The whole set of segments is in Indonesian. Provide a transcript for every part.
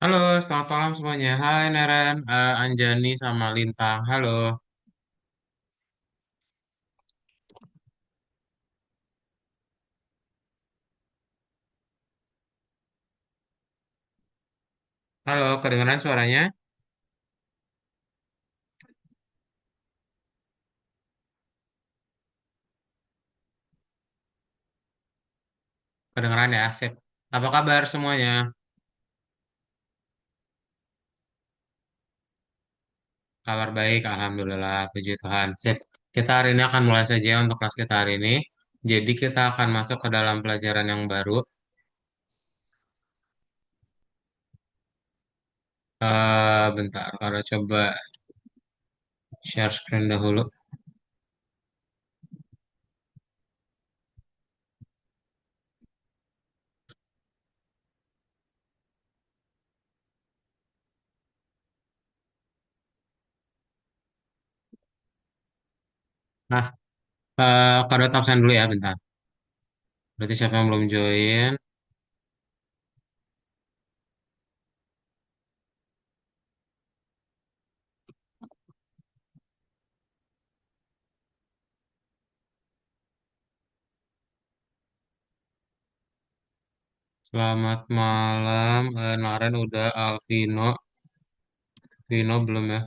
Halo, selamat malam semuanya. Hai Neren, Anjani sama Lintang. Halo, halo, kedengeran suaranya? Kedengeran ya, sip. Apa kabar semuanya? Kabar baik, Alhamdulillah, puji Tuhan. Sip. Kita hari ini akan mulai saja untuk kelas kita hari ini. Jadi kita akan masuk ke dalam pelajaran yang baru. Bentar, kalau coba share screen dahulu. Nah, kado absen dulu ya, bentar. Berarti siapa yang belum join? Selamat malam, Naren udah, Alvino. Vino belum ya?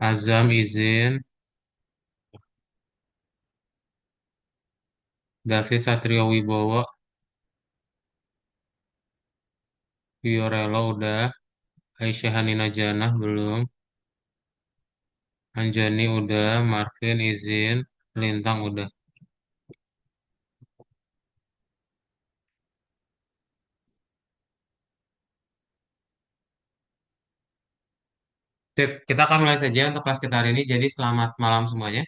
Azam izin. David Satrio Wibowo, Fiorello udah, Aisyah Hanina Janah belum, Anjani udah, Marvin izin, Lintang udah. Sip, kita akan mulai saja untuk kelas kita hari ini. Jadi selamat malam semuanya.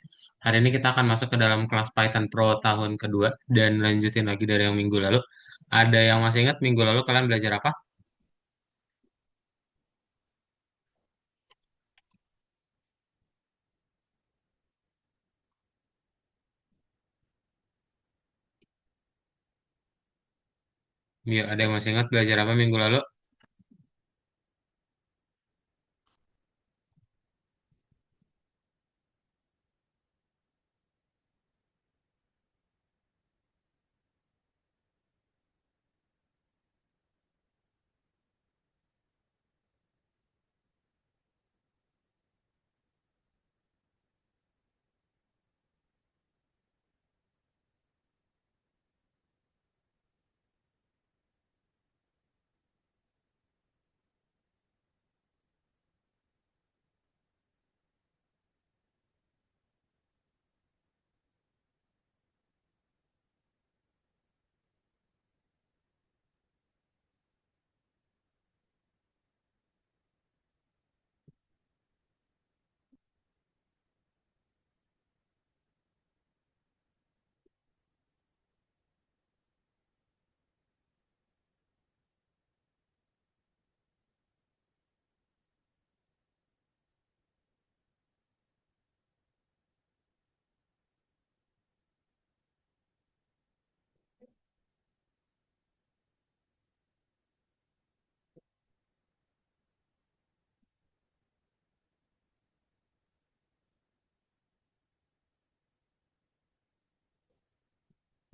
Hari ini kita akan masuk ke dalam kelas Python Pro tahun kedua dan lanjutin lagi dari yang minggu lalu. Ada yang masih ingat minggu lalu kalian belajar apa? Ya, ada yang masih ingat belajar apa minggu lalu?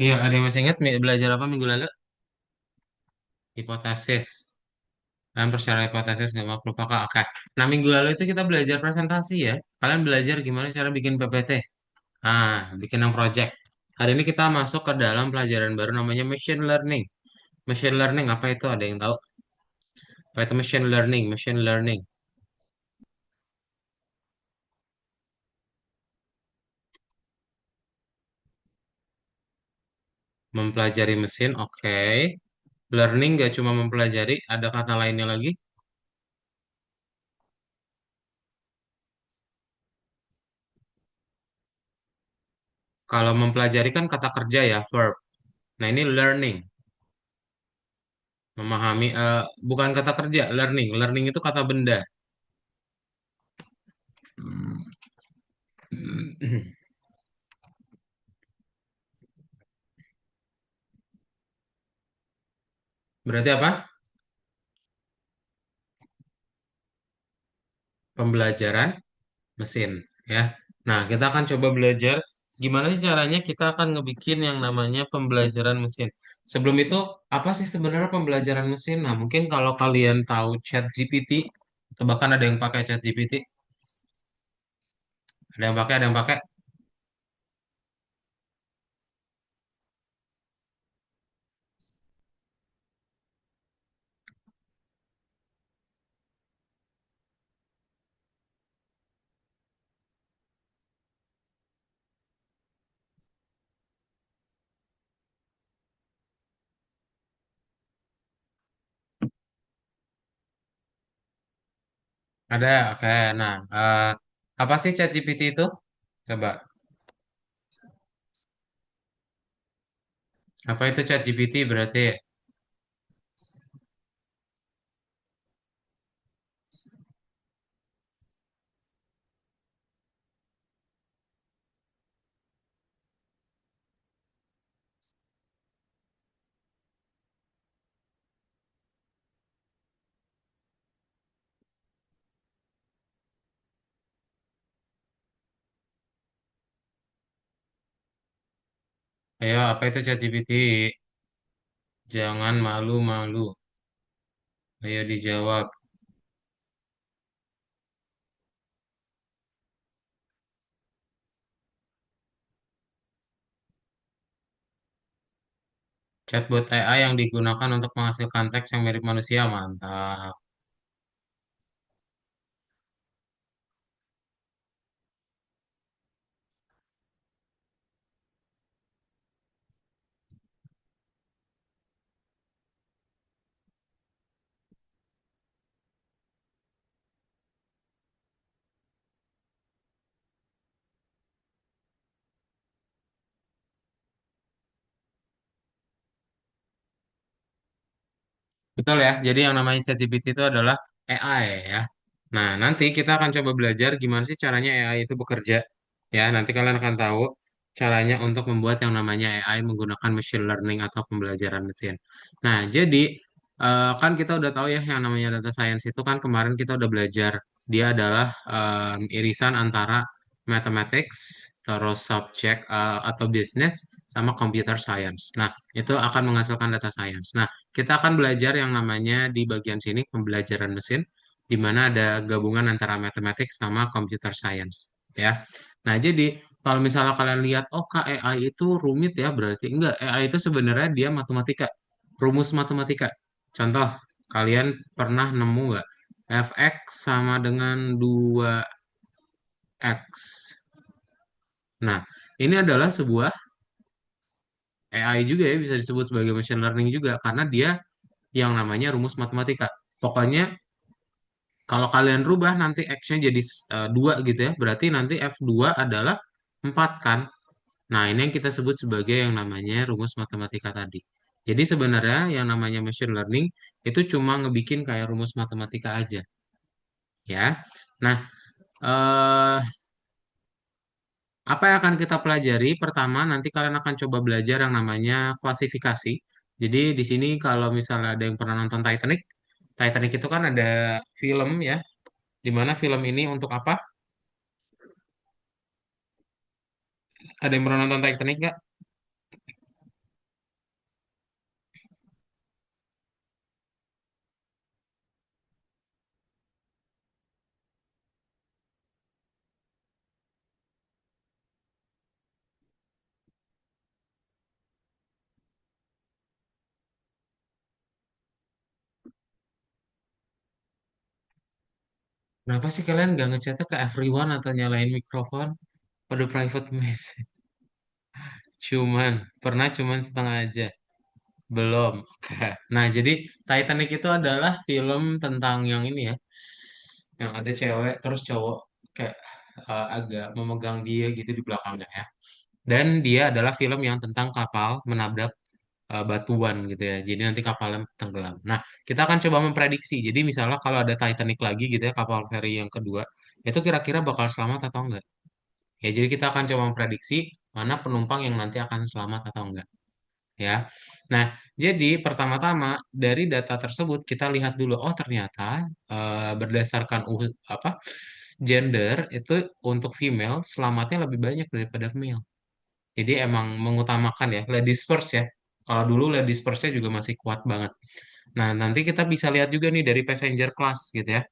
Iya, ada yang masih ingat belajar apa minggu lalu? Hipotesis. Dan persyaratan hipotesis nggak mau lupa Kak. Oke. Nah, minggu lalu itu kita belajar presentasi ya. Kalian belajar gimana cara bikin PPT. Bikin yang project. Hari ini kita masuk ke dalam pelajaran baru namanya machine learning. Machine learning apa itu? Ada yang tahu? Apa itu machine learning? Machine learning. Mempelajari mesin, oke. Learning gak cuma mempelajari, ada kata lainnya lagi. Kalau mempelajari kan kata kerja ya, verb. Nah, ini learning. Memahami, bukan kata kerja, learning. Learning itu kata benda. Berarti apa? Pembelajaran mesin, ya. Nah, kita akan coba belajar gimana sih caranya kita akan ngebikin yang namanya pembelajaran mesin. Sebelum itu, apa sih sebenarnya pembelajaran mesin? Nah, mungkin kalau kalian tahu ChatGPT, atau bahkan ada yang pakai ChatGPT, ada yang pakai, ada, oke. Nah, apa sih ChatGPT itu? Coba, apa itu ChatGPT berarti? Ayo, apa itu ChatGPT? Jangan malu-malu. Ayo dijawab. Chatbot AI yang digunakan untuk menghasilkan teks yang mirip manusia, mantap. Betul ya. Jadi yang namanya ChatGPT itu adalah AI ya. Nah, nanti kita akan coba belajar gimana sih caranya AI itu bekerja. Ya, nanti kalian akan tahu caranya untuk membuat yang namanya AI menggunakan machine learning atau pembelajaran mesin. Nah, jadi kan kita udah tahu ya yang namanya data science itu kan kemarin kita udah belajar dia adalah irisan antara mathematics, terus subject atau business sama computer science. Nah, itu akan menghasilkan data science. Nah, kita akan belajar yang namanya di bagian sini pembelajaran mesin, di mana ada gabungan antara mathematics sama computer science, ya. Nah, jadi kalau misalnya kalian lihat, oh kak AI itu rumit ya, berarti enggak. AI itu sebenarnya dia matematika, rumus matematika. Contoh, kalian pernah nemu nggak fx sama dengan 2x? Nah, ini adalah sebuah AI juga ya, bisa disebut sebagai machine learning juga, karena dia yang namanya rumus matematika. Pokoknya kalau kalian rubah nanti X-nya jadi 2 gitu ya, berarti nanti F2 adalah 4 kan? Nah, ini yang kita sebut sebagai yang namanya rumus matematika tadi. Jadi sebenarnya yang namanya machine learning itu cuma ngebikin kayak rumus matematika aja, ya. Nah, eh, apa yang akan kita pelajari? Pertama, nanti kalian akan coba belajar yang namanya klasifikasi. Jadi di sini kalau misalnya ada yang pernah nonton Titanic, Titanic itu kan ada film ya, di mana film ini untuk apa? Ada yang pernah nonton Titanic nggak? Kenapa sih kalian nggak ngechatnya ke everyone atau nyalain mikrofon pada private message? Cuman setengah aja. Belum. Oke. Nah, jadi Titanic itu adalah film tentang yang ini ya, yang ada cewek terus cowok kayak agak memegang dia gitu di belakangnya ya. Dan dia adalah film yang tentang kapal menabrak batuan gitu ya. Jadi nanti kapalnya tenggelam. Nah, kita akan coba memprediksi. Jadi misalnya kalau ada Titanic lagi gitu ya, kapal feri yang kedua, itu kira-kira bakal selamat atau enggak? Ya, jadi kita akan coba memprediksi mana penumpang yang nanti akan selamat atau enggak. ya. Nah, jadi pertama-tama dari data tersebut kita lihat dulu, oh ternyata berdasarkan apa gender itu untuk female selamatnya lebih banyak daripada male. Jadi emang mengutamakan ya ladies first ya. Kalau dulu ladies firstnya juga masih kuat banget. Nah, nanti kita bisa lihat juga nih dari passenger class gitu ya.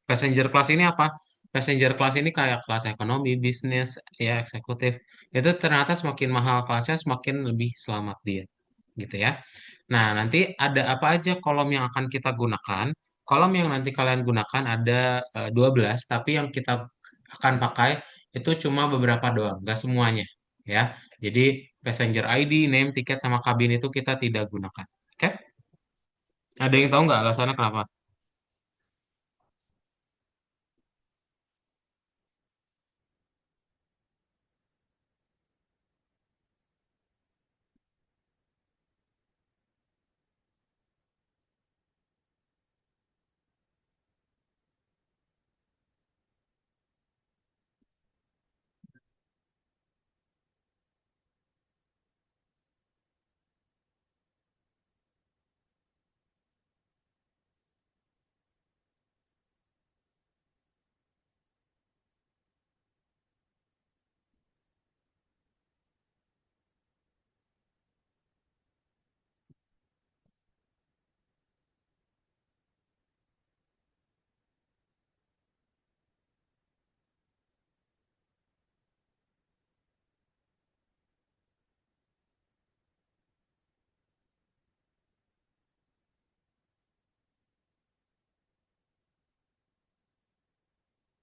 Passenger class ini apa? Passenger class ini kayak kelas ekonomi, bisnis, ya eksekutif. Itu ternyata semakin mahal kelasnya, semakin lebih selamat dia. Gitu ya. Nah, nanti ada apa aja kolom yang akan kita gunakan? Kolom yang nanti kalian gunakan ada 12, tapi yang kita akan pakai itu cuma beberapa doang, nggak semuanya. Ya. Jadi passenger ID, name, tiket, sama kabin itu kita tidak gunakan. Oke? Ada yang tahu nggak alasannya kenapa?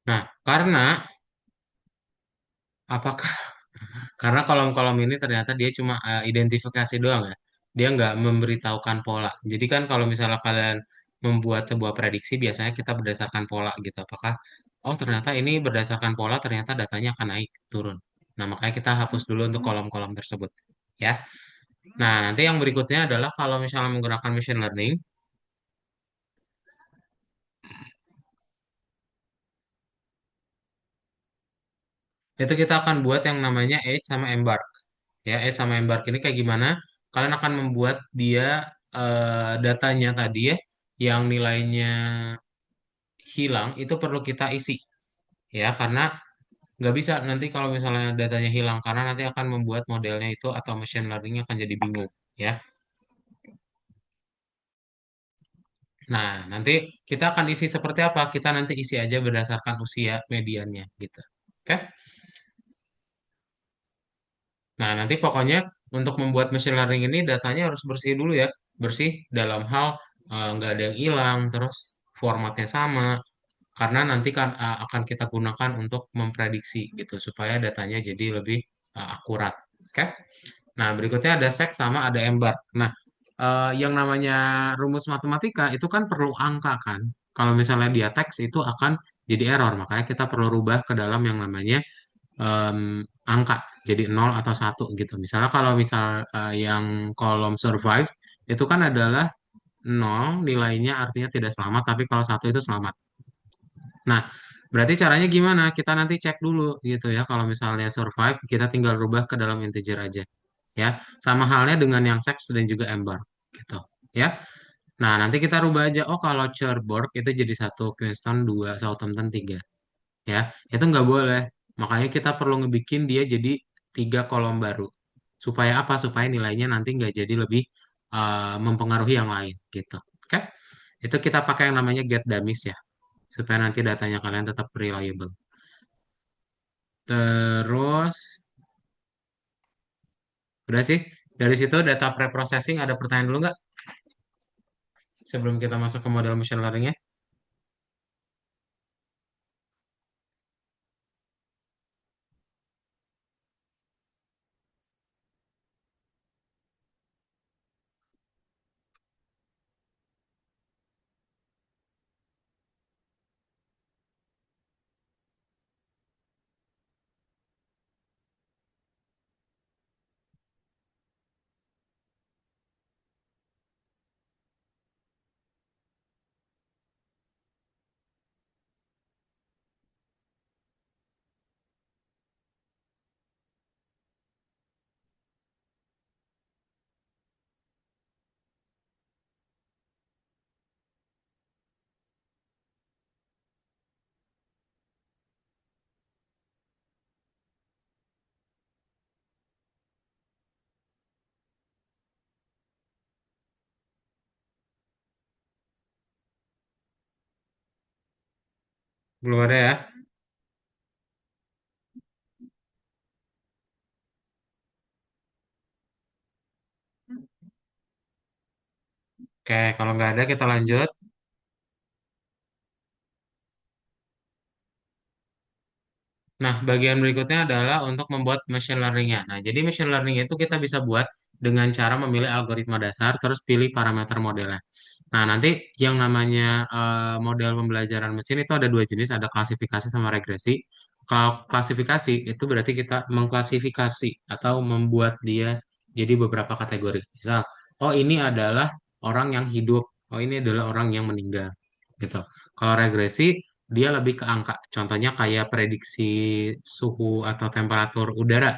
Nah, apakah karena kolom-kolom ini ternyata dia cuma identifikasi doang ya. Dia nggak memberitahukan pola. Jadi kan kalau misalnya kalian membuat sebuah prediksi, biasanya kita berdasarkan pola gitu. Apakah, oh ternyata ini berdasarkan pola, ternyata datanya akan naik, turun. Nah, makanya kita hapus dulu untuk kolom-kolom tersebut. Ya. Nah, nanti yang berikutnya adalah kalau misalnya menggunakan machine learning, itu kita akan buat yang namanya edge sama embark. Ya, edge sama embark ini kayak gimana? Kalian akan membuat dia datanya tadi ya, yang nilainya hilang itu perlu kita isi ya, karena nggak bisa nanti kalau misalnya datanya hilang, karena nanti akan membuat modelnya itu atau machine learningnya akan jadi bingung ya. Nah, nanti kita akan isi seperti apa? Kita nanti isi aja berdasarkan usia mediannya gitu. Oke? Nah, nanti pokoknya untuk membuat machine learning ini datanya harus bersih dulu ya. Bersih dalam hal nggak ada yang hilang, terus formatnya sama, karena nanti kan akan kita gunakan untuk memprediksi gitu supaya datanya jadi lebih akurat. Oke? Nah, berikutnya ada seks sama ada embar. Nah, yang namanya rumus matematika itu kan perlu angka kan. Kalau misalnya dia teks itu akan jadi error, makanya kita perlu rubah ke dalam yang namanya angka jadi nol atau satu gitu. Misalnya kalau misal yang kolom survive itu kan adalah nol nilainya artinya tidak selamat, tapi kalau satu itu selamat. Nah, berarti caranya gimana? Kita nanti cek dulu gitu ya. Kalau misalnya survive, kita tinggal rubah ke dalam integer aja. Ya, sama halnya dengan yang sex dan juga ember gitu. Ya. Nah, nanti kita rubah aja. Oh, kalau Cherbourg itu jadi satu, Queenstown dua, Southampton tiga. Ya, itu nggak boleh. Makanya kita perlu ngebikin dia jadi tiga kolom baru. Supaya apa? Supaya nilainya nanti nggak jadi lebih mempengaruhi yang lain gitu. Oke? Itu kita pakai yang namanya get dummies ya, supaya nanti datanya kalian tetap reliable. Terus, udah sih. Dari situ data pre-processing ada pertanyaan dulu nggak? Sebelum kita masuk ke model machine learning-nya. Belum ada ya? Oke, kalau nggak ada kita lanjut. Nah, bagian berikutnya adalah untuk membuat machine learning-nya. Nah, jadi machine learning itu kita bisa buat dengan cara memilih algoritma dasar, terus pilih parameter modelnya. Nah, nanti yang namanya model pembelajaran mesin itu ada dua jenis, ada klasifikasi sama regresi. Kalau klasifikasi itu berarti kita mengklasifikasi atau membuat dia jadi beberapa kategori. Misal, oh ini adalah orang yang hidup, oh ini adalah orang yang meninggal, gitu. Kalau regresi dia lebih ke angka. Contohnya kayak prediksi suhu atau temperatur udara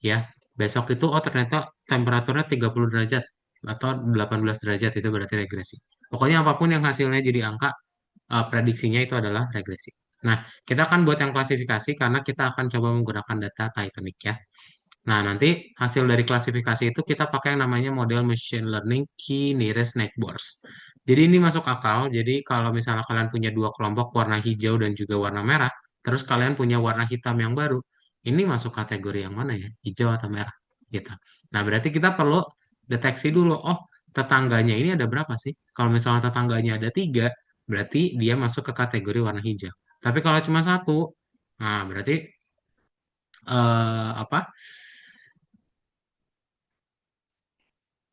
ya. Besok itu oh ternyata temperaturnya 30 derajat atau 18 derajat itu berarti regresi. Pokoknya apapun yang hasilnya jadi angka, prediksinya itu adalah regresi. Nah, kita akan buat yang klasifikasi karena kita akan coba menggunakan data Titanic ya. Nah, nanti hasil dari klasifikasi itu kita pakai yang namanya model machine learning key nearest neighbors. Jadi ini masuk akal. Jadi kalau misalnya kalian punya dua kelompok warna hijau dan juga warna merah, terus kalian punya warna hitam yang baru, ini masuk kategori yang mana ya? Hijau atau merah? Gitu. Nah, berarti kita perlu deteksi dulu. Oh, tetangganya ini ada berapa sih? Kalau misalnya tetangganya ada tiga, berarti dia masuk ke kategori warna hijau. Tapi kalau cuma satu, nah berarti apa?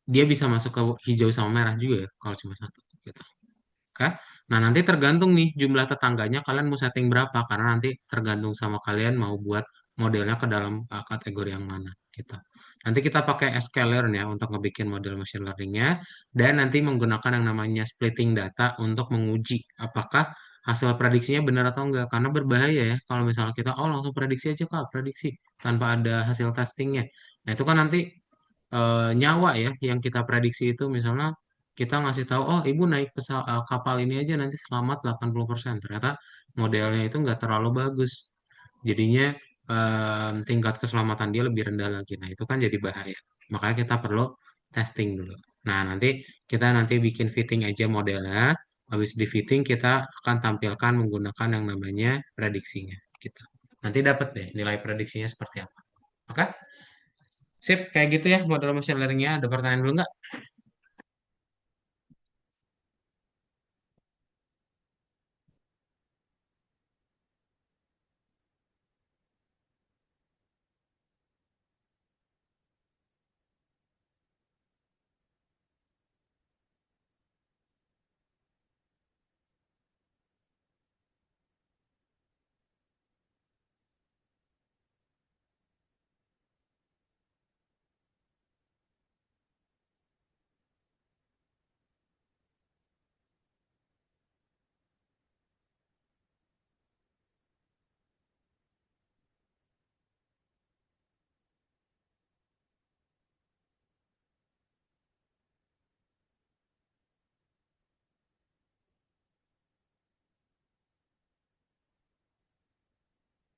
Dia bisa masuk ke hijau sama merah juga ya kalau cuma satu gitu. Oke. Nah, nanti tergantung nih jumlah tetangganya kalian mau setting berapa karena nanti tergantung sama kalian mau buat modelnya ke dalam kategori yang mana gitu. Nanti kita pakai sklearn ya untuk ngebikin model machine learning-nya dan nanti menggunakan yang namanya splitting data untuk menguji apakah hasil prediksinya benar atau enggak karena berbahaya ya kalau misalnya kita oh langsung prediksi aja Kak, prediksi tanpa ada hasil testingnya. Nah, itu kan nanti nyawa ya yang kita prediksi itu misalnya kita ngasih tahu oh ibu naik kapal ini aja nanti selamat 80%. Ternyata modelnya itu nggak terlalu bagus jadinya tingkat keselamatan dia lebih rendah lagi. Nah itu kan jadi bahaya, makanya kita perlu testing dulu. Nah nanti bikin fitting aja modelnya, habis di fitting kita akan tampilkan menggunakan yang namanya prediksinya kita nanti dapat deh nilai prediksinya seperti apa. Oke. Sip, kayak gitu ya model machine learning-nya. Ada pertanyaan dulu nggak?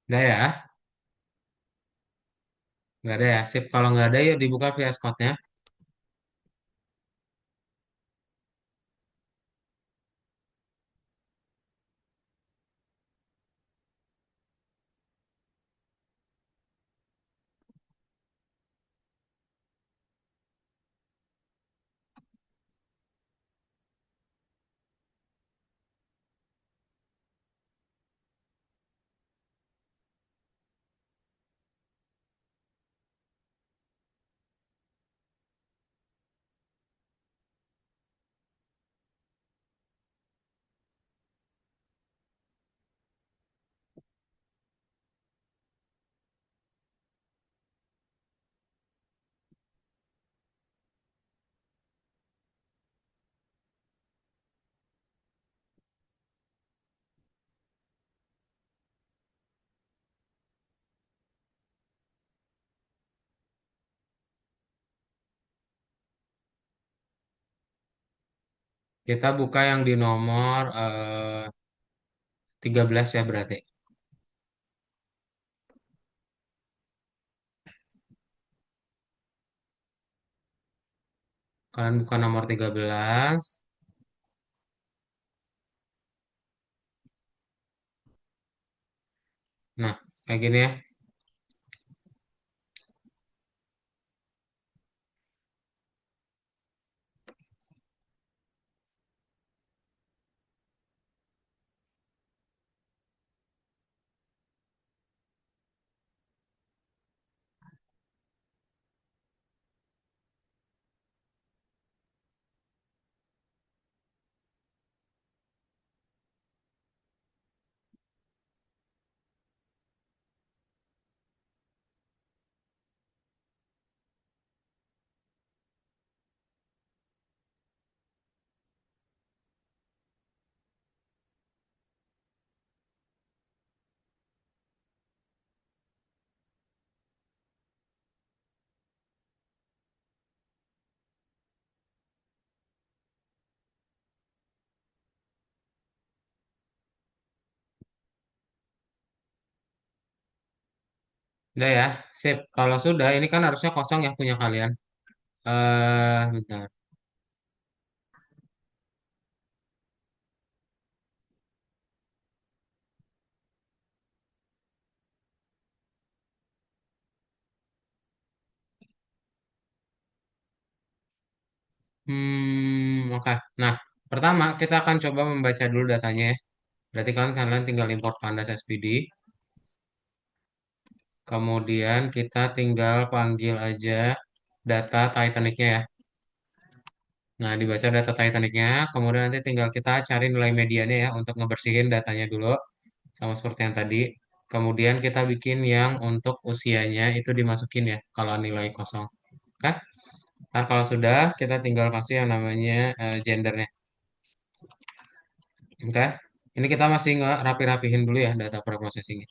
Nggak ya? Nggak ada ya? Sip, kalau nggak ada yuk dibuka via Code-nya. Kita buka yang di nomor 13 ya berarti. Kalian buka nomor 13. Nah, kayak gini ya. Udah ya, sip. Kalau sudah, ini kan harusnya kosong ya punya kalian. Bentar. Oke. Nah, pertama kita akan coba membaca dulu datanya ya. Berarti kalian tinggal import Pandas SPD. Kemudian kita tinggal panggil aja data Titanicnya ya. Nah, dibaca data Titanicnya, kemudian nanti tinggal kita cari nilai mediannya ya untuk ngebersihin datanya dulu, sama seperti yang tadi. Kemudian kita bikin yang untuk usianya itu dimasukin ya, kalau nilai kosong. Oke? Ntar kalau sudah, kita tinggal kasih yang namanya gendernya. Oke? Ini kita masih ngerapi-rapihin dulu ya data preprocessingnya.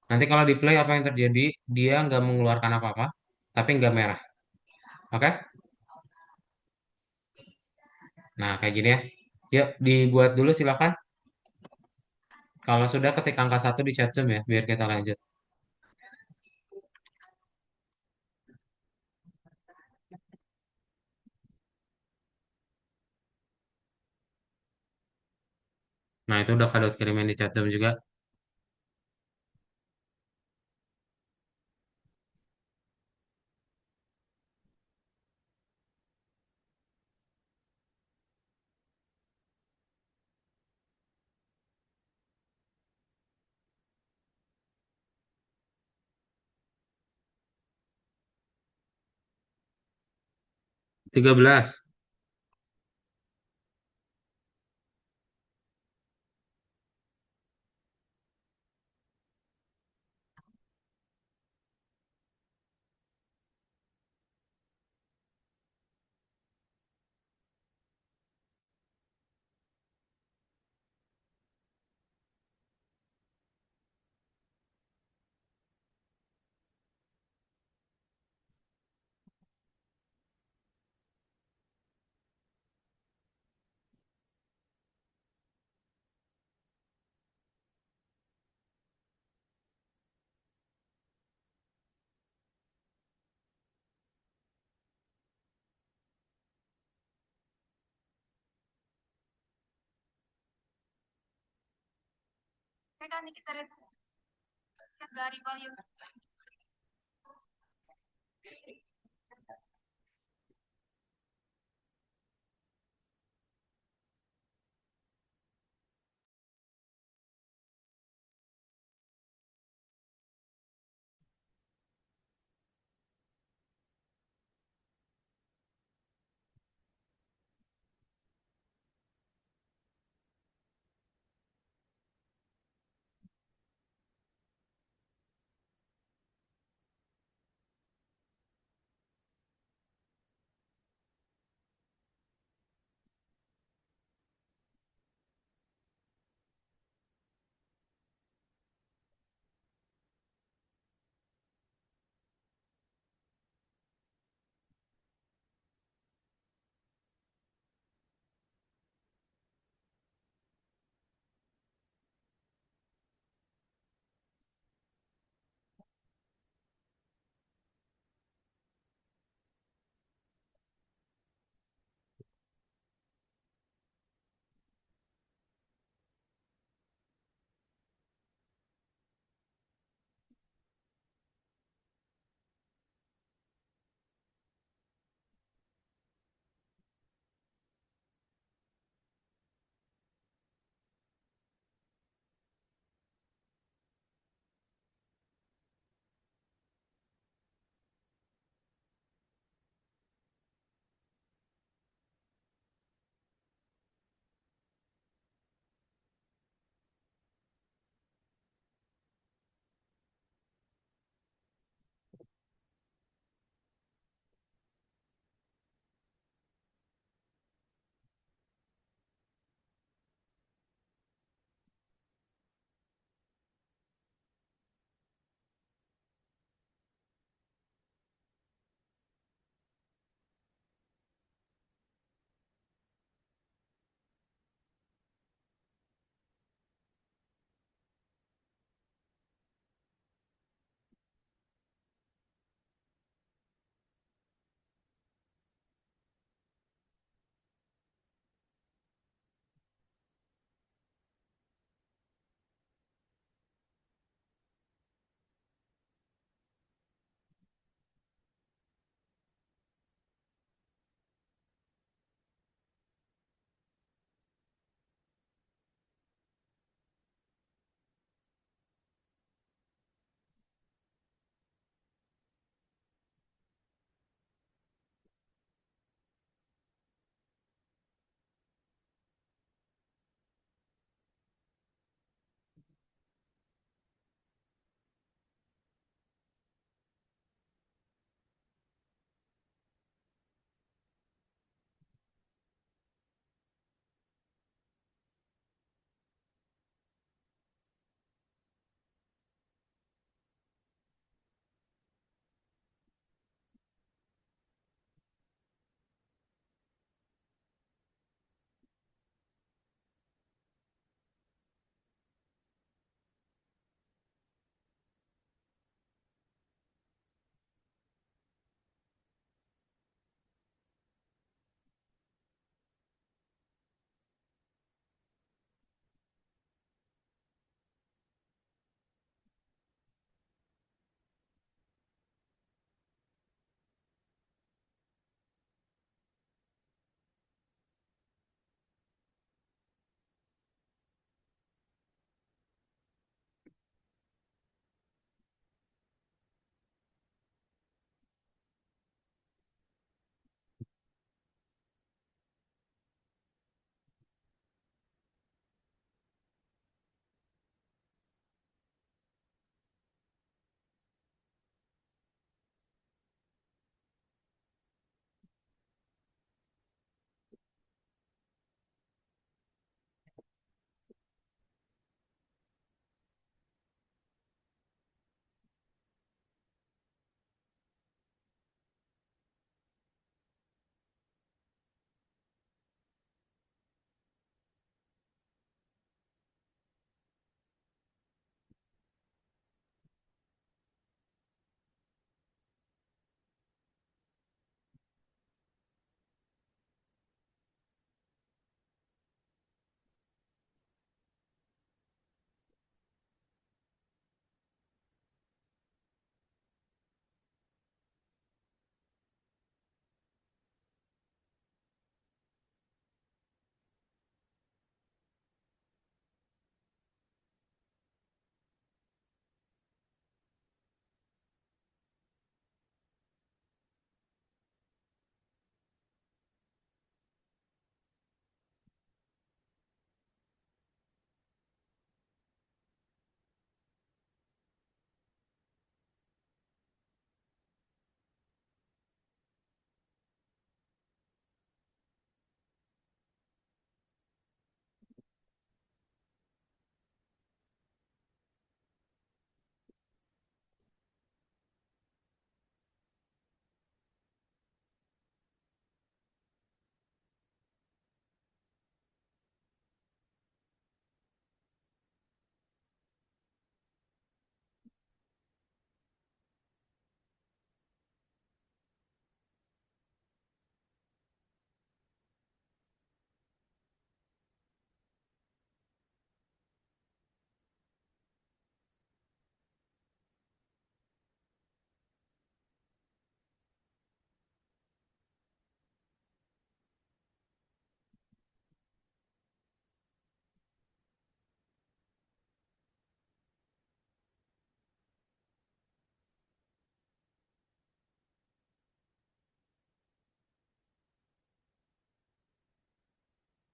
Nanti kalau di play apa yang terjadi, dia nggak mengeluarkan apa-apa, tapi nggak merah. Oke? Nah, kayak gini ya. Yuk, dibuat dulu silakan. Kalau sudah ketik angka satu di chat Zoom ya, biar kita lanjut. Nah, itu udah Kak kirimin di chat Zoom juga. 13.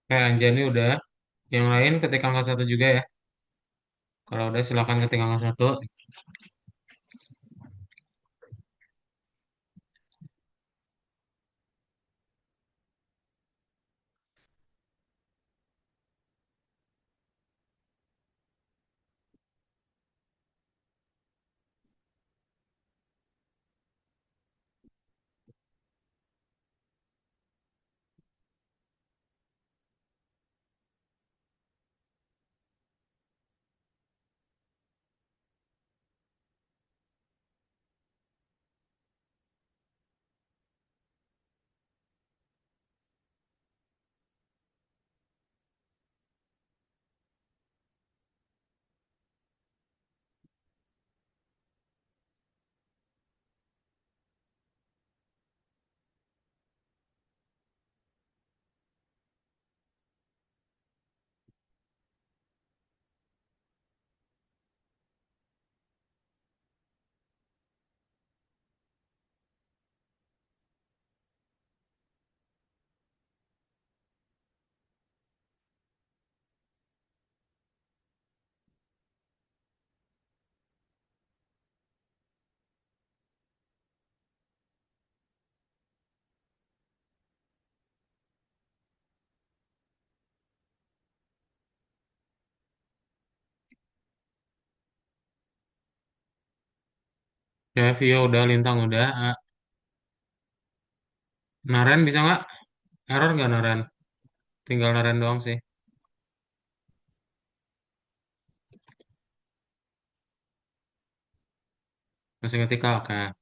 Kayak Anjani udah. Yang lain ketik angka satu juga ya. Kalau udah silakan ketik angka satu. Ya, Vio udah, Lintang udah. Naren bisa nggak? Error nggak Naren? Tinggal Naren doang sih. Masih ngetik Kak. Oke.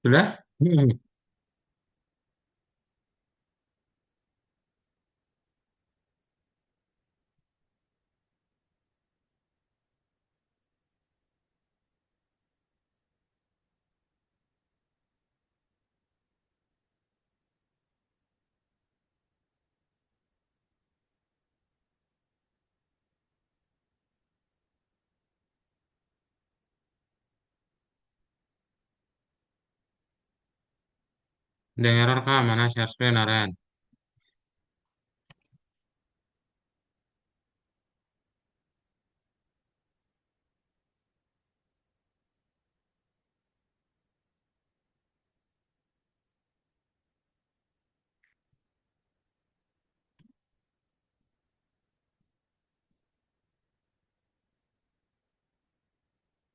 Sudah? Hmm. Ada error kah? Mana share screen, Aren?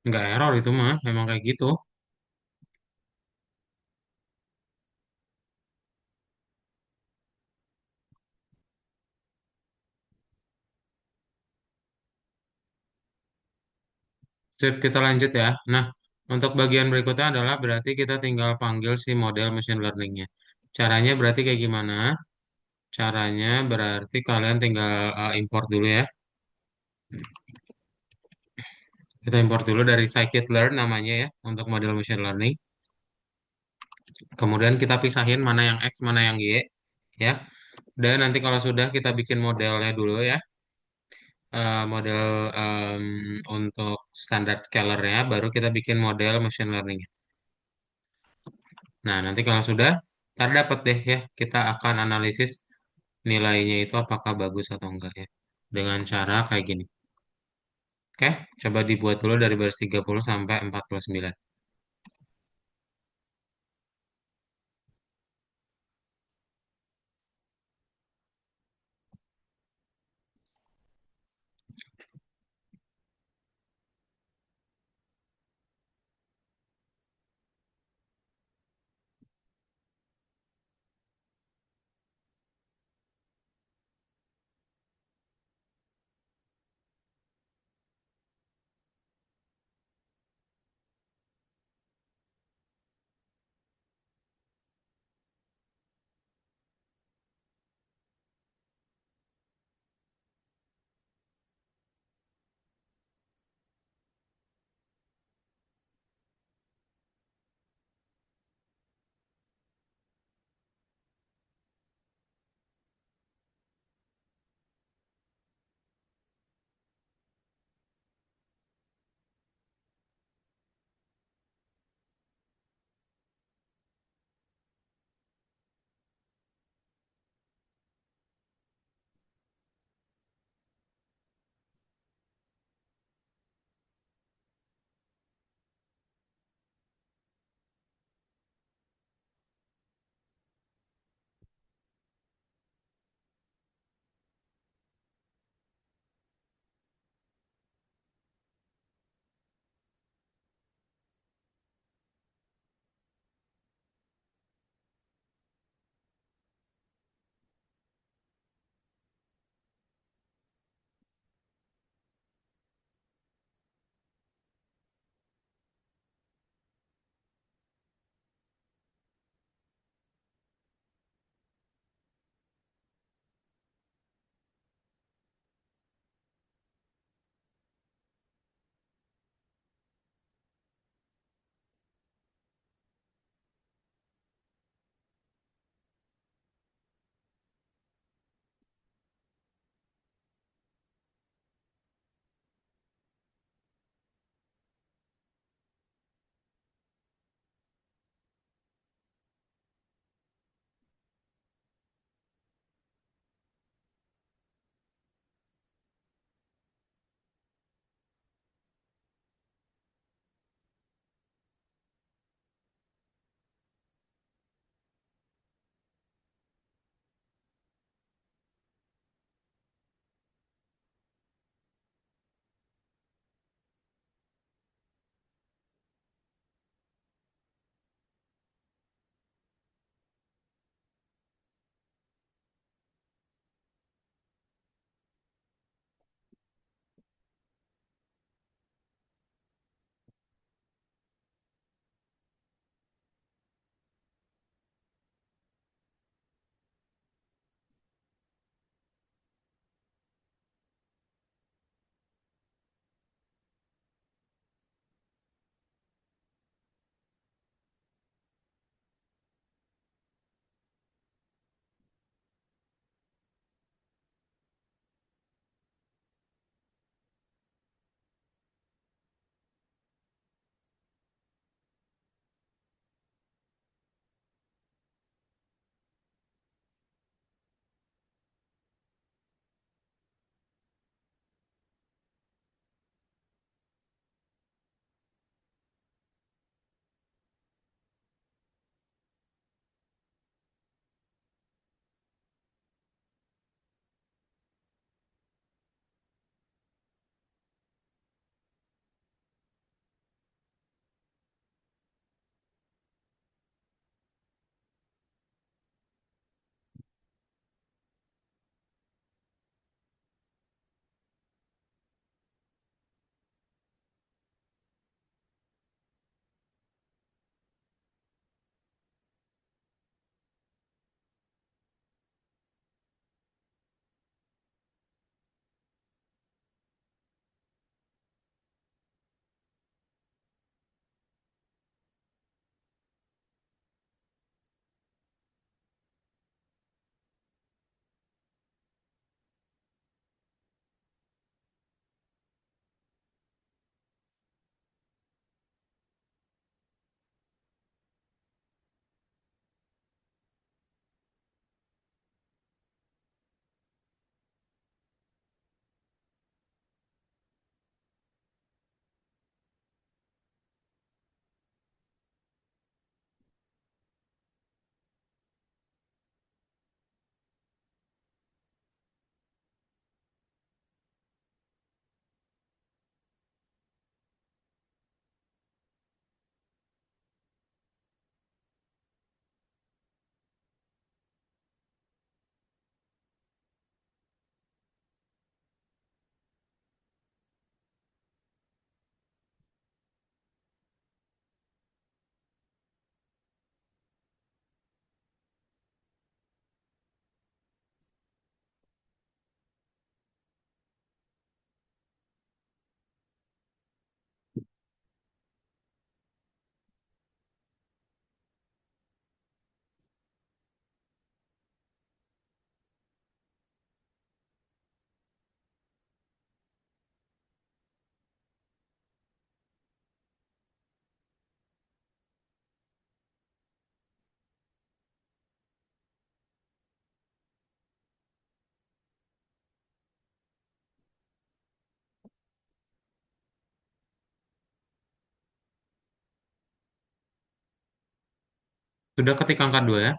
Nggak error itu mah, memang kayak gitu. Sip, kita lanjut ya. Nah, untuk bagian berikutnya adalah berarti kita tinggal panggil si model machine learning-nya. Caranya berarti kayak gimana? Caranya berarti kalian tinggal import dulu ya. Kita import dulu dari scikit-learn namanya ya untuk model machine learning. Kemudian kita pisahin mana yang X, mana yang Y ya. Dan nanti kalau sudah kita bikin modelnya dulu ya. Model untuk standar scalarnya baru kita bikin model machine learning. Nah, nanti kalau sudah, ntar dapat deh ya, kita akan analisis nilainya itu apakah bagus atau enggak ya. Dengan cara kayak gini. Oke, coba dibuat dulu dari baris 30 sampai 49. Sudah ketik angka 2 ya.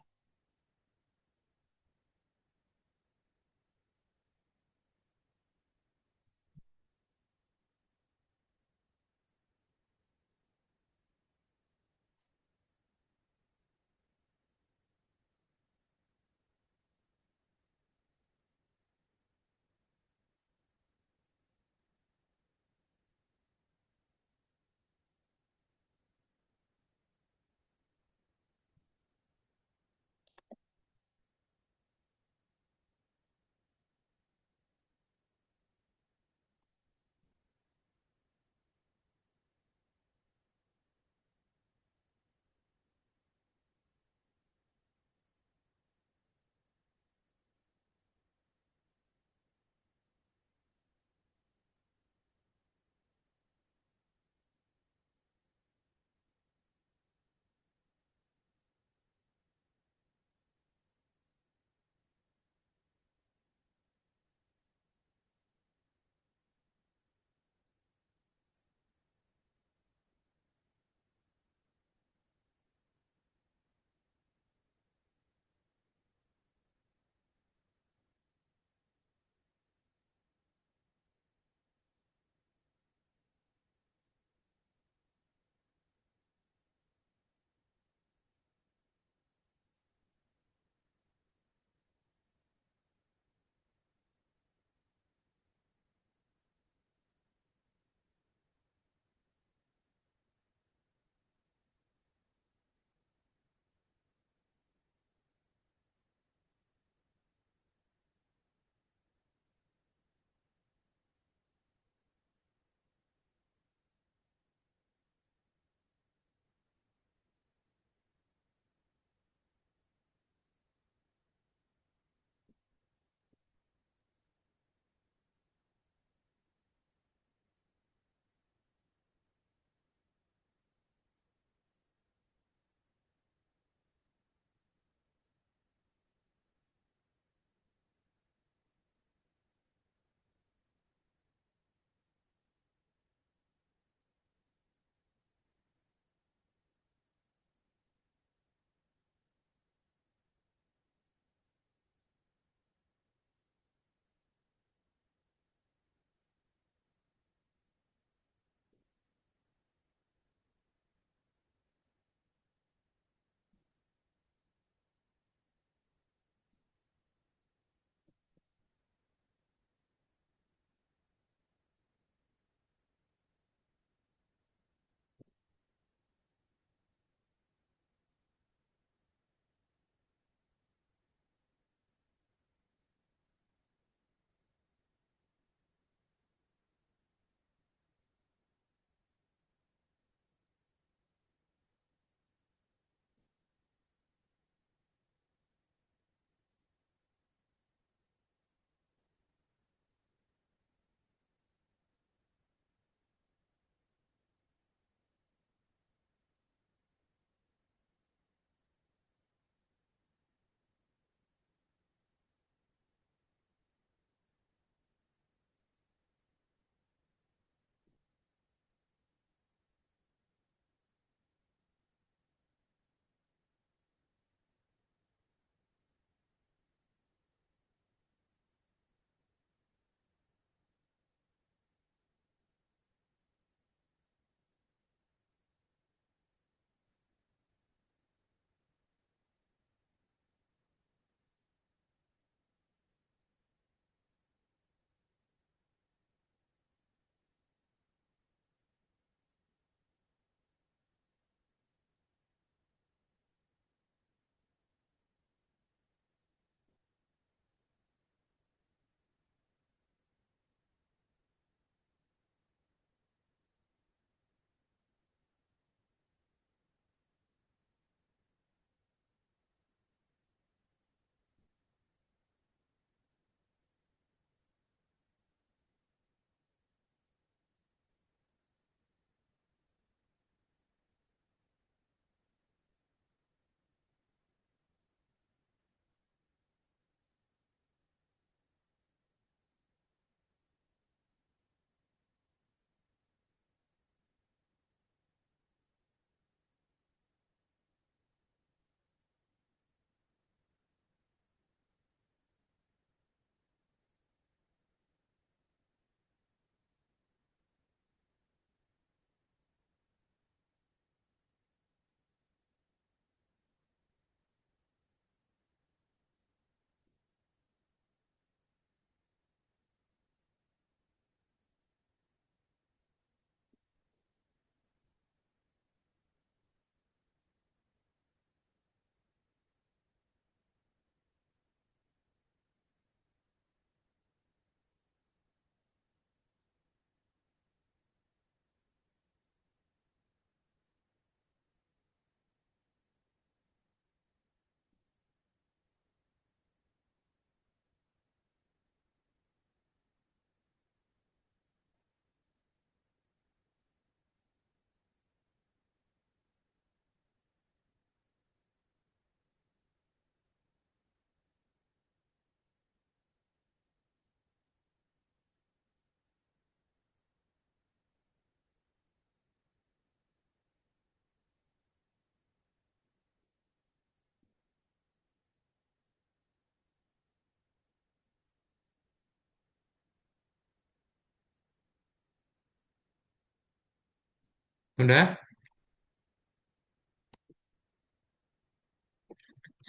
Udah?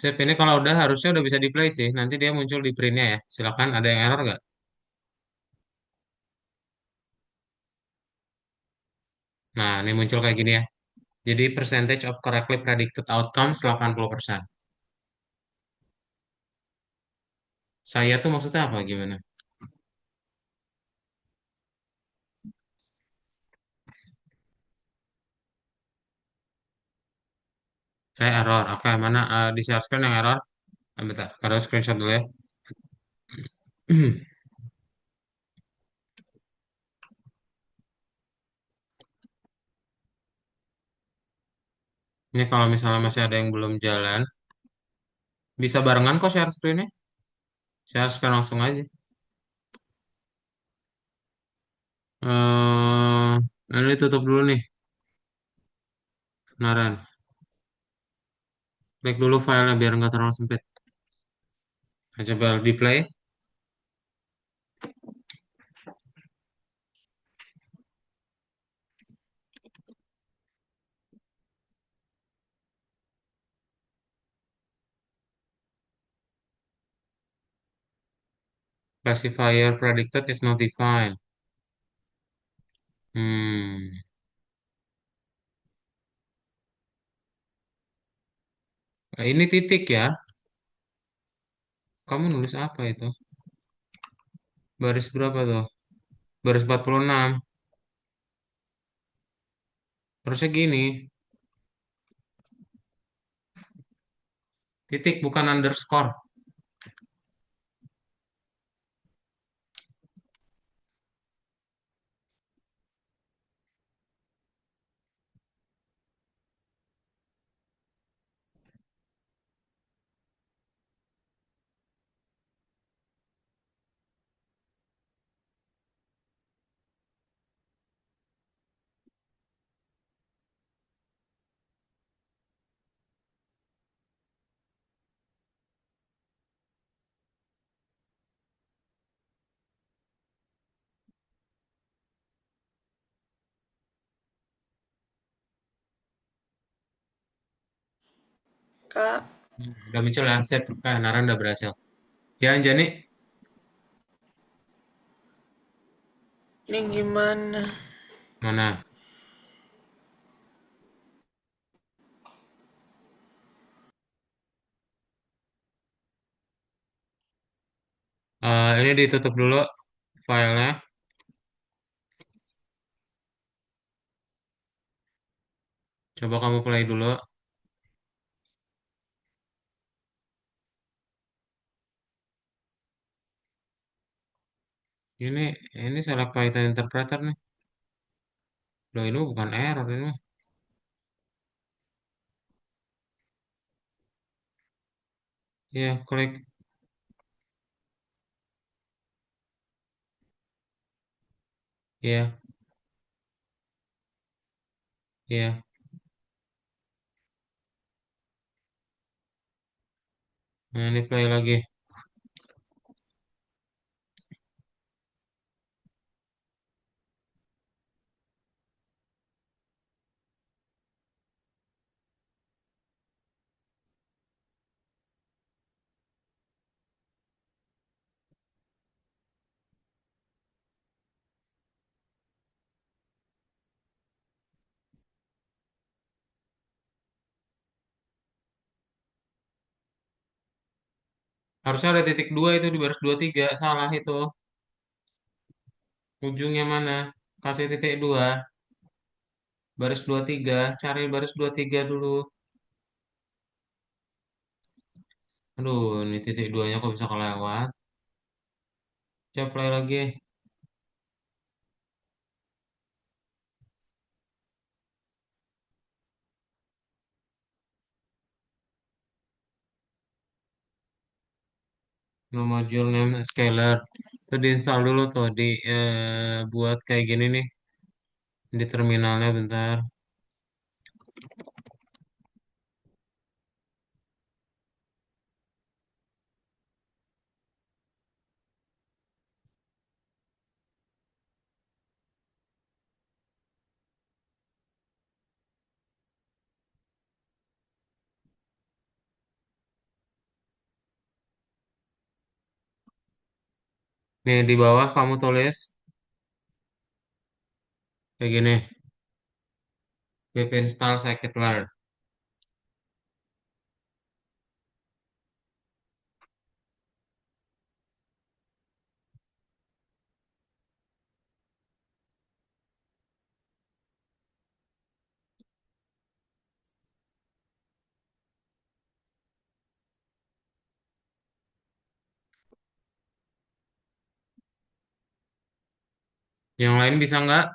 Sip, ini kalau udah harusnya udah bisa di play sih. Nanti dia muncul di printnya ya. Silakan, ada yang error nggak? Nah, ini muncul kayak gini ya. Jadi percentage of correctly predicted outcomes 80%. Saya tuh maksudnya apa gimana? Saya error. Oke, mana di share screen yang error? Bentar, kalau screenshot dulu ya. Ini kalau misalnya masih ada yang belum jalan, bisa barengan kok share screen-nya. Share screen langsung aja. Ini tutup dulu nih, beneran. Klik dulu filenya biar nggak terlalu sempit. Saya coba di play. Classifier predicted is not defined. Hmm, ini titik ya. Kamu nulis apa itu? Baris berapa tuh? Baris 46. Harusnya gini. Titik bukan underscore. Kak, Udah muncul ya. Set. Naran udah berhasil. Ya, Anjani. ini gimana? Mana? Ini ditutup dulu filenya. Coba kamu play dulu. Ini ini select Python interpreter nih. Loh, ini bukan error ini mah. Iya, klik. Iya, iya. Nah, ini play lagi. Harusnya ada titik dua itu di baris 23. Salah itu. Ujungnya mana? Kasih titik dua. Baris 23. Cari baris 23 dulu. Aduh, ini titik duanya kok bisa kelewat. Coba play lagi. No module name scalar. Itu diinstal dulu tuh. Buat kayak gini nih. Di terminalnya bentar. Nih di bawah kamu tulis kayak gini, pip install scikit-learn. Yang lain bisa nggak?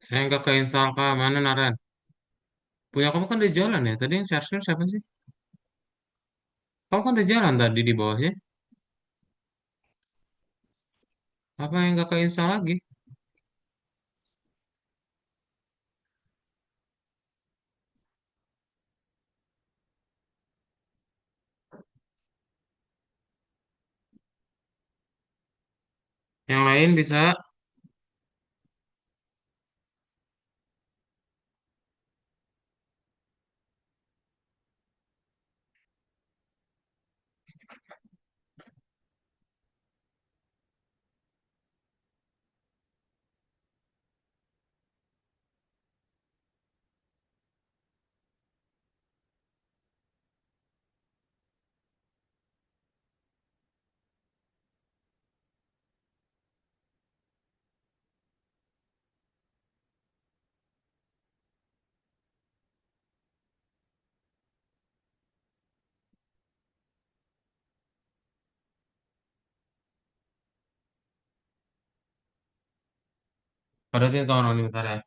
Saya nggak keinstall Kak. Mana Naren? Punya kamu kan di jalan ya. Tadi yang share siapa sih? Kamu kan di jalan tadi di bawahnya. Apa yang nggak keinstall lagi? Yang lain bisa. Pada sih tahun ini bentar ya.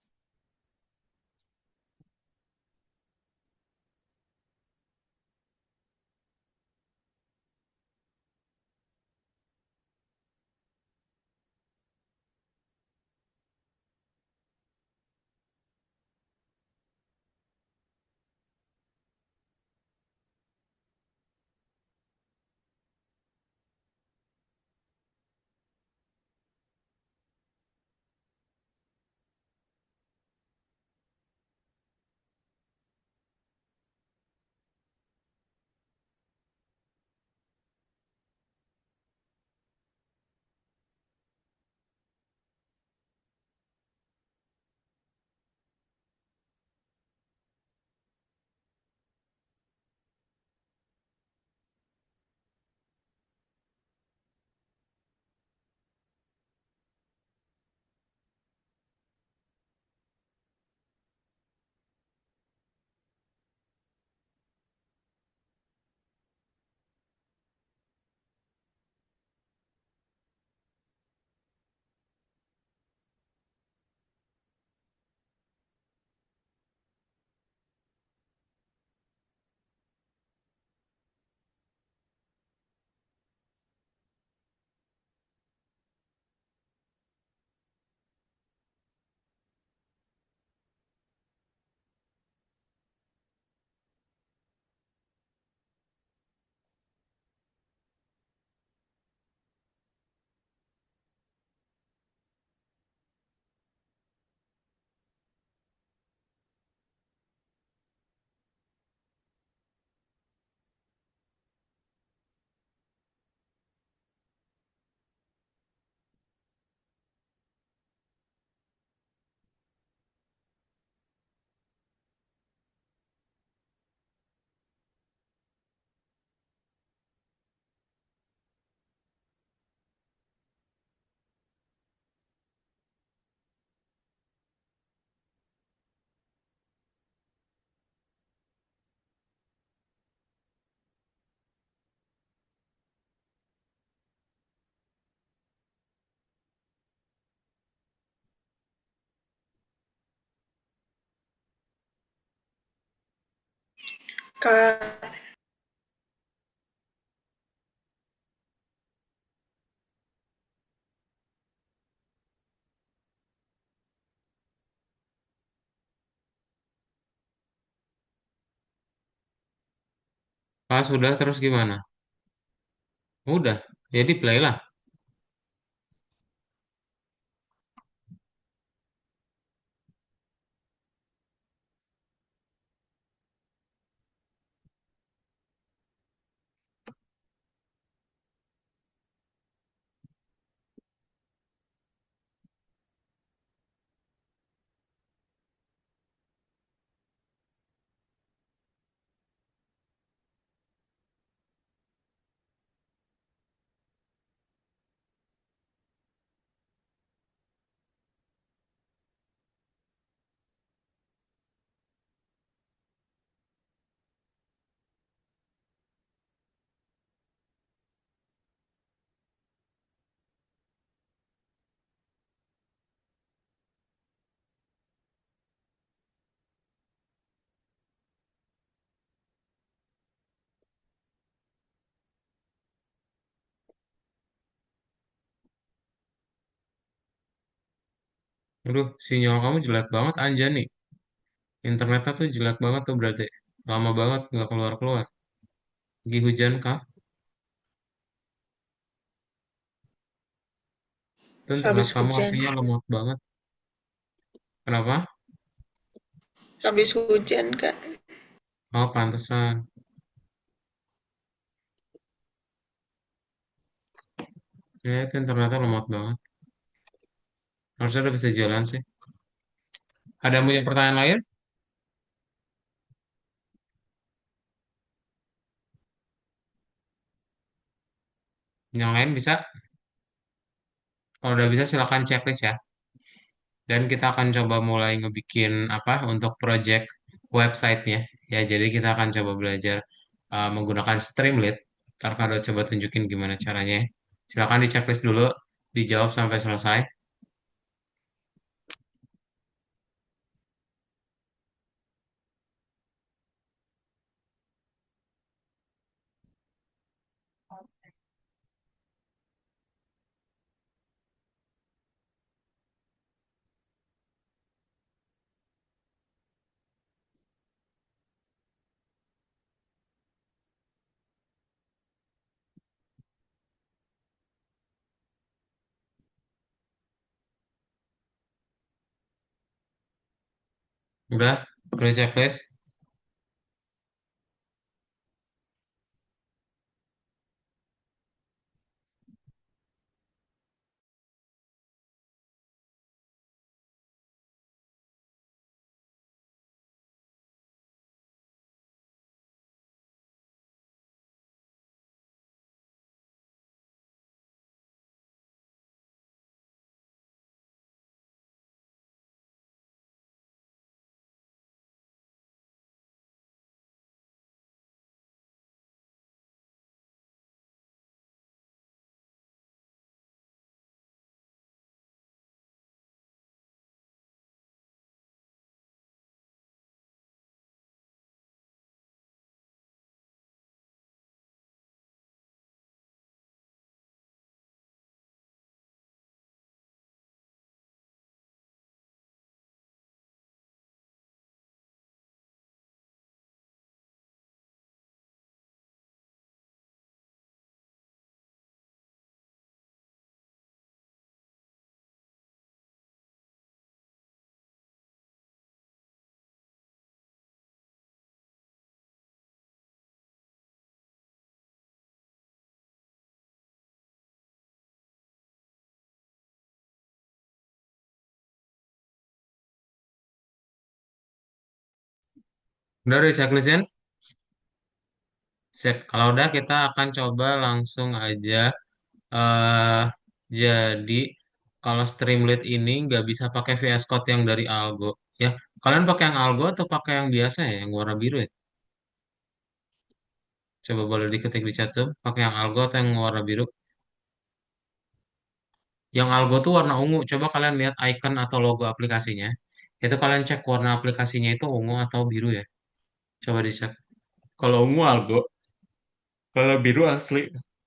Kak, Pas sudah terus gimana? Udah, jadi play lah. Aduh, sinyal kamu jelek banget Anjani. Internetnya tuh jelek banget tuh berarti. Lama banget nggak keluar-keluar. Lagi hujan kah? Tuh internet habis kamu hujan. artinya lemot banget. Kenapa? Habis hujan, Kak. Oh, pantesan. Ya, itu internetnya lemot banget. Harusnya udah bisa jalan sih. Ada yang punya pertanyaan lain? Yang lain bisa? Kalau udah bisa silakan checklist ya. Dan kita akan coba mulai ngebikin apa untuk project websitenya. Ya, jadi kita akan coba belajar menggunakan Streamlit. Ntar Kado coba tunjukin gimana caranya. Silakan di checklist dulu, dijawab sampai selesai. Udah checklist. Udah checklistnya? Sip. Kalau udah kita akan coba langsung aja. eh jadi kalau Streamlit ini nggak bisa pakai VS Code yang dari Algo. Ya, kalian pakai yang Algo atau pakai yang biasa ya, yang warna biru ya? Coba boleh diketik di chat tuh, pakai yang Algo atau yang warna biru? Yang Algo tuh warna ungu. Coba kalian lihat icon atau logo aplikasinya. Itu kalian cek warna aplikasinya itu ungu atau biru ya. Coba dicek. Kalau ungu algo, kalau biru asli.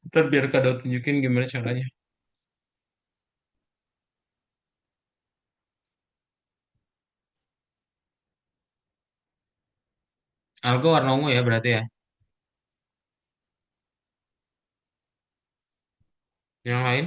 Ntar biar Kado tunjukin gimana caranya. Algo warna ungu ya berarti ya. Yang lain?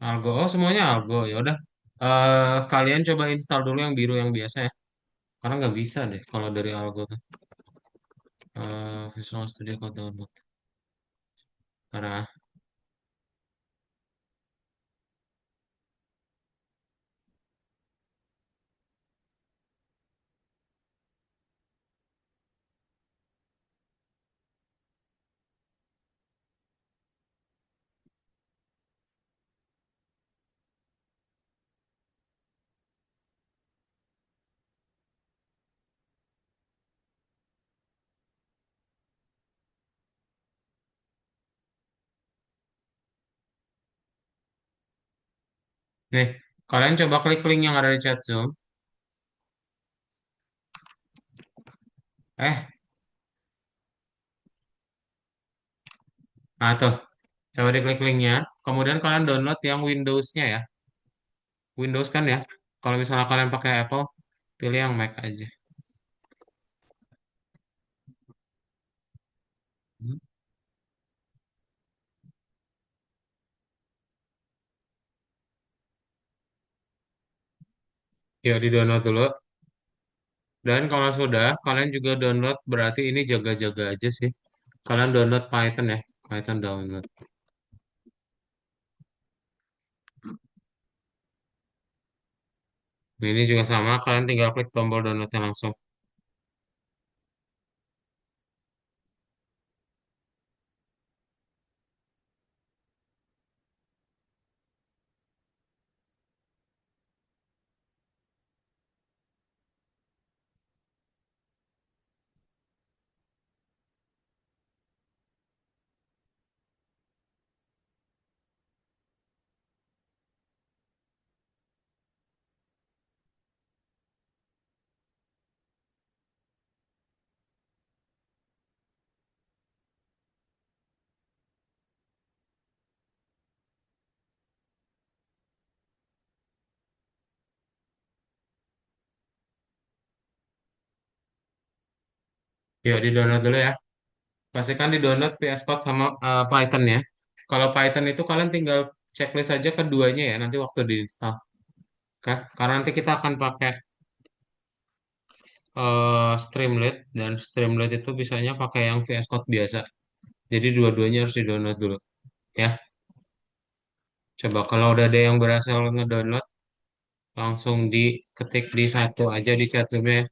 Algo. Oh, semuanya algo. Ya udah. Kalian coba install dulu yang biru yang biasa ya. Karena nggak bisa deh kalau dari algo tuh. Visual Studio Code download. Karena nih, kalian coba klik link yang ada di chat Zoom. Eh, nah tuh, coba diklik linknya. Kemudian kalian download yang Windows-nya ya. Windows kan ya. Kalau misalnya kalian pakai Apple, pilih yang Mac aja. Hmm. Ya, di-download dulu. Dan kalau sudah, kalian juga download, berarti ini jaga-jaga aja sih. Kalian download Python ya. Python download. Ini juga sama, kalian tinggal klik tombol downloadnya langsung. Yuk, di-download dulu ya. Pastikan di-download VS Code sama Python ya. Kalau Python itu kalian tinggal checklist aja keduanya ya, nanti waktu diinstal. Oke? Karena nanti kita akan pakai Streamlit, dan Streamlit itu bisanya pakai yang VS Code biasa. Jadi dua-duanya harus di-download dulu. Ya, coba kalau udah ada yang berhasil ngedownload, langsung diketik di satu aja di chatroomnya.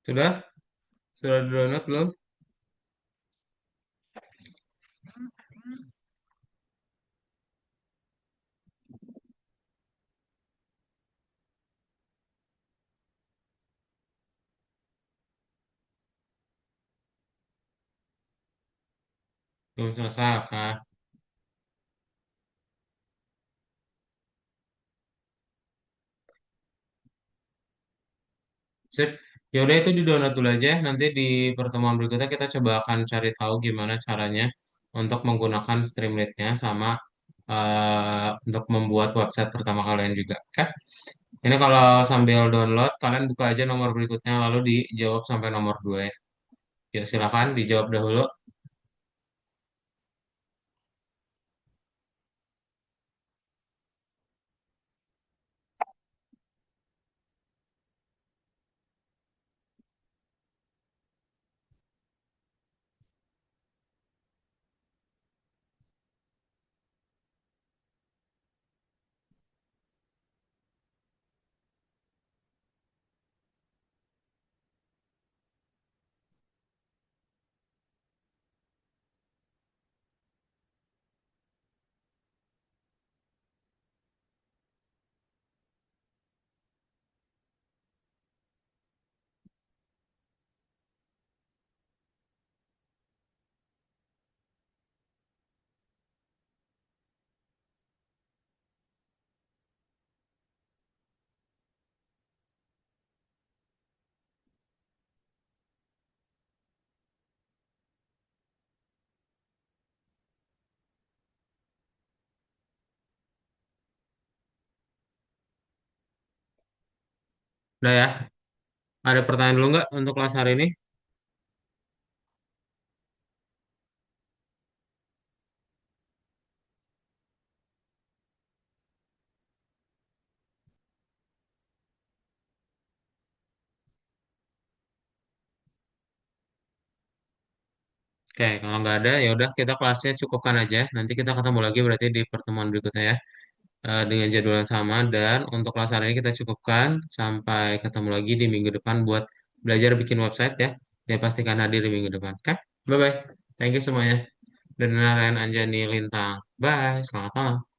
Sudah? Sudah download belum? Belum selesai, oke. Sip. Ya udah itu di-download dulu aja. Nanti di pertemuan berikutnya kita coba akan cari tahu gimana caranya untuk menggunakan Streamlit-nya sama untuk membuat website pertama kalian juga. Oke? Ini kalau sambil download, kalian buka aja nomor berikutnya lalu dijawab sampai nomor 2 ya. Ya silakan dijawab dahulu. Udah ya. Ada pertanyaan dulu nggak untuk kelas hari ini? Oke, kalau nggak ada ya udah kita kelasnya cukupkan aja. Nanti kita ketemu lagi berarti di pertemuan berikutnya ya. Dengan jadwal yang sama dan untuk kelas hari ini kita cukupkan sampai ketemu lagi di minggu depan buat belajar bikin website ya. Ya pastikan hadir di minggu depan. Oke, bye bye. Thank you semuanya. Dan Narayan Anjani Lintang. Bye, selamat malam.